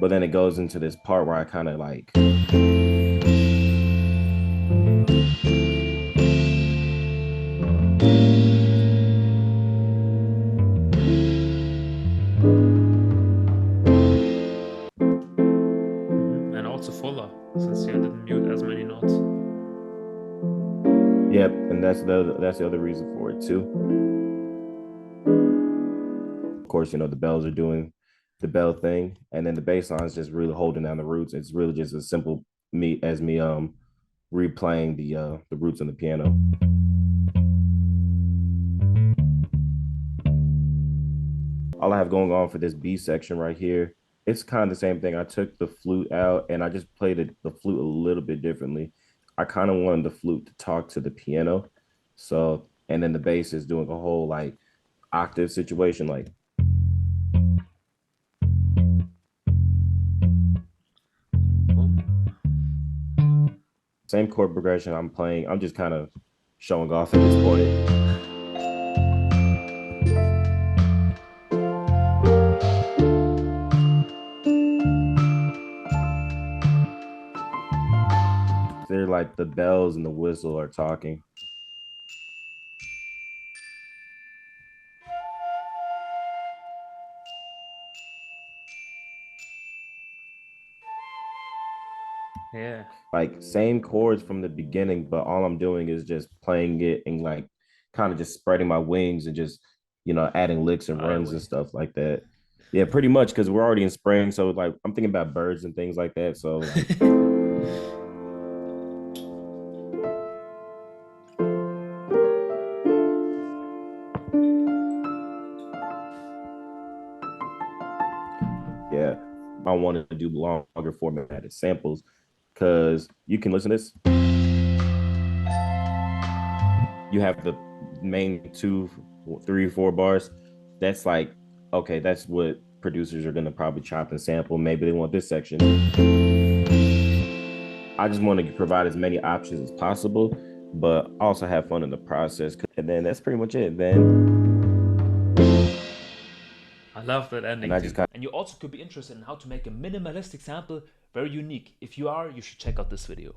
But then it goes into this part where I kind of like And also fuller, since you didn't mute as many notes. yep, and that's the other reason for it too. Of course, you know, the bells are doing the bell thing, and then the bass line is just really holding down the roots. It's really just as simple me replaying the roots on the piano. All I have going on for this B section right here, it's kind of the same thing. I took the flute out and I just played the flute a little bit differently. I kind of wanted the flute to talk to the piano. So, and then the bass is doing a whole like octave situation, like same chord progression I'm playing. I'm just kind of showing off at this point. They're like the bells and the whistle are talking. Yeah. Like same chords from the beginning, but all I'm doing is just playing it and like kind of just spreading my wings and just, you know, adding licks and runs and stuff like that. Yeah, pretty much because we're already in spring. So like I'm thinking about birds and things like that. So like yeah, I wanted to do longer formatted samples because you can listen to this. You have the main 2, 3, 4 bars. That's like, okay, that's what producers are gonna probably chop and sample. Maybe they want this section. I just want to provide as many options as possible, but also have fun in the process. And then that's pretty much it. I love that ending I too. just kind And you also could be interested in how to make a minimalistic sample very unique. If you are, you should check out this video.